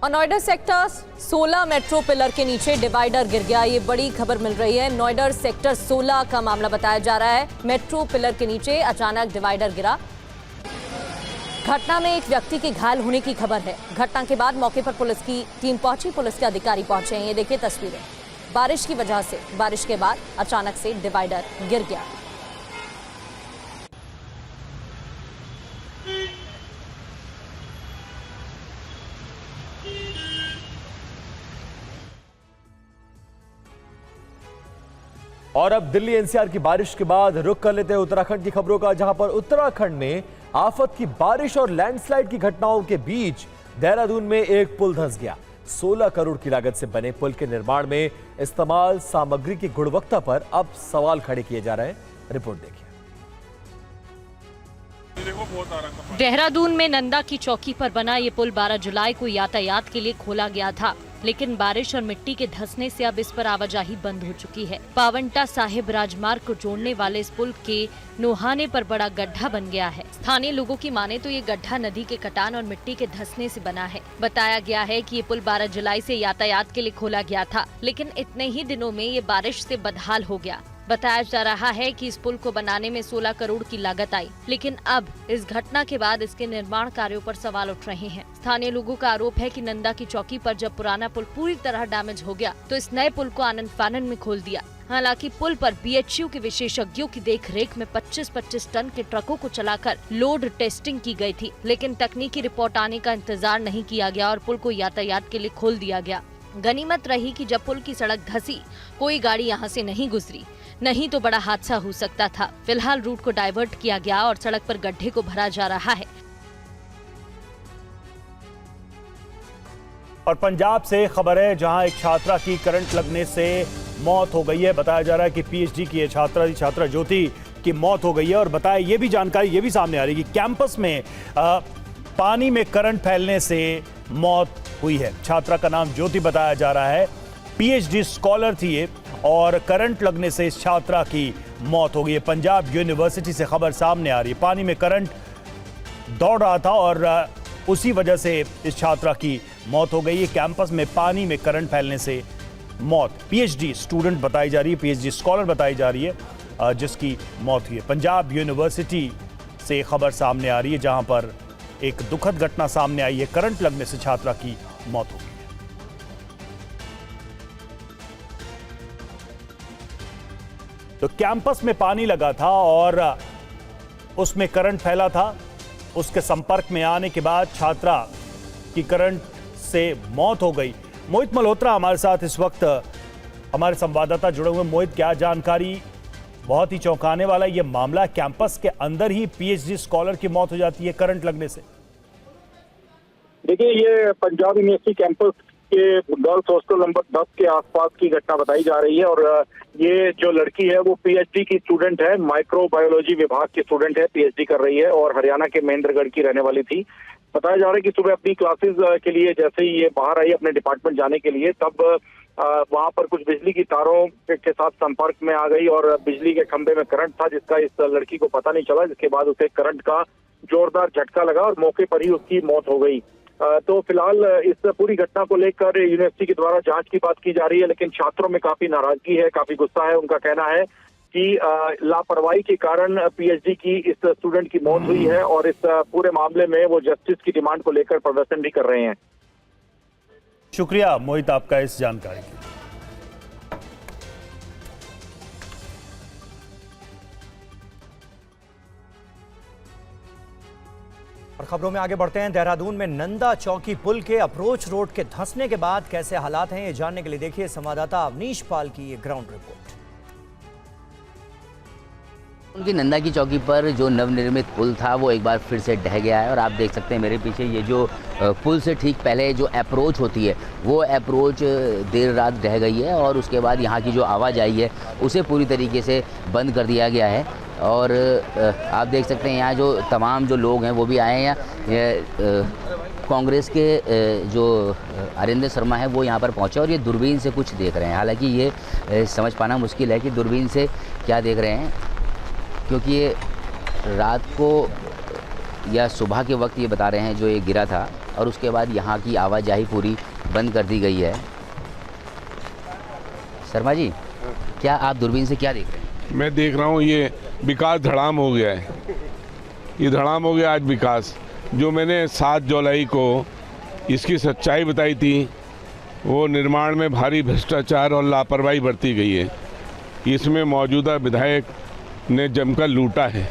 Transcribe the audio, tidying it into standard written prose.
और Noida sector 16 metro pillar के नीचे डिवाइडर गिर गया। ये बड़ी खबर मिल रही है। नोएडा सेक्टर 16 का मामला बताया जा रहा है। मेट्रो पिलर के नीचे अचानक डिवाइडर गिरा। घटना में एक व्यक्ति के घायल होने की खबर है। घटना के बाद मौके पर पुलिस की टीम पहुंची, पुलिस के अधिकारी पहुंचे हैं। ये देखिए तस्वीरें। बारिश की वजह से, बारिश के बाद अचानक से डिवाइडर गिर गया। और अब दिल्ली एनसीआर की बारिश के बाद रुख कर लेते हैं उत्तराखंड की खबरों का, जहां पर उत्तराखंड में आफत की बारिश और लैंडस्लाइड की घटनाओं के बीच देहरादून में एक पुल धंस गया। 16 करोड़ की लागत से बने पुल के निर्माण में इस्तेमाल सामग्री की गुणवत्ता पर अब सवाल खड़े किए जा रहे हैं। रिपोर्ट देखिए। देहरादून में नंदा की चौकी पर बना ये पुल 12 जुलाई को यातायात के लिए खोला गया था, लेकिन बारिश और मिट्टी के धंसने से अब इस पर आवाजाही बंद हो चुकी है। पावंटा साहिब राजमार्ग को जोड़ने वाले इस पुल के नोहाने पर बड़ा गड्ढा बन गया है। स्थानीय लोगों की माने तो ये गड्ढा नदी के कटान और मिट्टी के धंसने से बना है। बताया गया है कि ये पुल 12 जुलाई से यातायात के लिए खोला गया था, लेकिन इतने ही दिनों में ये बारिश से बदहाल हो गया। बताया जा रहा है कि इस पुल को बनाने में 16 करोड़ की लागत आई, लेकिन अब इस घटना के बाद इसके निर्माण कार्यों पर सवाल उठ रहे हैं। स्थानीय लोगों का आरोप है कि नंदा की चौकी पर जब पुराना पुल पूरी तरह डैमेज हो गया तो इस नए पुल को आनन फानन में खोल दिया। हालांकि पुल पर बीएचयू के विशेषज्ञों की देखरेख में 25-25 टन के ट्रकों को चलाकर लोड टेस्टिंग की गई थी, लेकिन तकनीकी रिपोर्ट आने का इंतजार नहीं किया गया और पुल को यातायात के लिए खोल दिया गया। गनीमत रही कि जब पुल की सड़क धंसी, कोई गाड़ी यहाँ से नहीं गुजरी, नहीं तो बड़ा हादसा हो सकता था। फिलहाल रूट को डाइवर्ट किया गया और सड़क पर गड्ढे को भरा जा रहा है। और पंजाब से खबर है, जहां एक छात्रा की करंट लगने से मौत हो गई है। बताया जा रहा है कि पीएचडी की छात्रा ज्योति की मौत हो गई है। और बताया ये भी जानकारी ये भी सामने आ रही है कि कैंपस में पानी में करंट फैलने से मौत हुई है। छात्रा का नाम ज्योति बताया जा रहा है, पीएचडी स्कॉलर थी ये, और करंट लगने से इस छात्रा की मौत हो गई है। पंजाब यूनिवर्सिटी से खबर सामने आ रही है। पानी में करंट दौड़ रहा था और उसी वजह से इस छात्रा की मौत हो गई है। कैंपस में पानी में करंट फैलने से मौत। पीएचडी स्टूडेंट बताई जा रही है, पीएचडी स्कॉलर बताई जा रही है जिसकी मौत हुई है। पंजाब यूनिवर्सिटी से खबर सामने आ रही है, जहां पर एक दुखद घटना सामने आई है। करंट लगने से छात्रा की मौत हो गई। तो कैंपस में पानी लगा था और उसमें करंट फैला था। उसके संपर्क में आने के बाद छात्रा की करंट से मौत हो गई। मोहित मल्होत्रा हमारे साथ इस वक्त, हमारे संवाददाता जुड़े हुए। मोहित, क्या जानकारी? बहुत ही चौंकाने वाला ये मामला। कैंपस के अंदर ही पीएचडी स्कॉलर की मौत हो जाती है करंट लगने से। देखिए, ये पंजाब यूनिवर्सिटी कैंपस के गर्ल्स हॉस्टल नंबर 10 के आसपास की घटना बताई जा रही है। और ये जो लड़की है वो पीएचडी की स्टूडेंट है, माइक्रोबायोलॉजी विभाग की स्टूडेंट है, पीएचडी कर रही है और हरियाणा के महेंद्रगढ़ की रहने वाली थी। बताया जा रहा है कि सुबह अपनी क्लासेस के लिए जैसे ही ये बाहर आई अपने डिपार्टमेंट जाने के लिए, तब वहां पर कुछ बिजली की तारों के साथ संपर्क में आ गई और बिजली के खंभे में करंट था, जिसका इस लड़की को पता नहीं चला। जिसके बाद उसे करंट का जोरदार झटका लगा और मौके पर ही उसकी मौत हो गई। तो फिलहाल इस पूरी घटना को लेकर यूनिवर्सिटी के द्वारा जांच की बात की जा रही है, लेकिन छात्रों में काफी नाराजगी है, काफी गुस्सा है। उनका कहना है कि लापरवाही के कारण पीएचडी की इस स्टूडेंट की मौत हुई है और इस पूरे मामले में वो जस्टिस की डिमांड को लेकर प्रदर्शन भी कर रहे हैं। शुक्रिया मोहित आपका इस जानकारी के लिए। और खबरों में आगे बढ़ते हैं। देहरादून में नंदा चौकी पुल के अप्रोच रोड के धंसने के बाद कैसे हालात हैं, ये जानने के लिए देखिए संवाददाता अवनीश पाल की ये ग्राउंड रिपोर्ट। उनकी नंदा की चौकी पर जो नवनिर्मित पुल था वो एक बार फिर से ढह गया है। और आप देख सकते हैं मेरे पीछे, ये जो पुल से ठीक पहले जो अप्रोच होती है वो अप्रोच देर रात ढह गई है और उसके बाद यहाँ की जो आवाजाही है उसे पूरी तरीके से बंद कर दिया गया है। और आप देख सकते हैं यहाँ जो तमाम जो लोग हैं वो भी आए हैं। कांग्रेस के जो अरिंदर शर्मा है वो यहाँ पर पहुँचे और ये दूरबीन से कुछ देख रहे हैं। हालांकि ये समझ पाना मुश्किल है कि दूरबीन से क्या देख रहे हैं, क्योंकि ये रात को या सुबह के वक्त ये बता रहे हैं जो ये गिरा था, और उसके बाद यहाँ की आवाजाही पूरी बंद कर दी गई है। शर्मा जी, क्या आप दूरबीन से क्या देख रहे हैं? मैं देख रहा हूँ ये विकास धड़ाम हो गया है, ये धड़ाम हो गया आज विकास। जो मैंने 7 जुलाई को इसकी सच्चाई बताई थी, वो निर्माण में भारी भ्रष्टाचार और लापरवाही बरती गई है। इसमें मौजूदा विधायक ने जमकर लूटा है।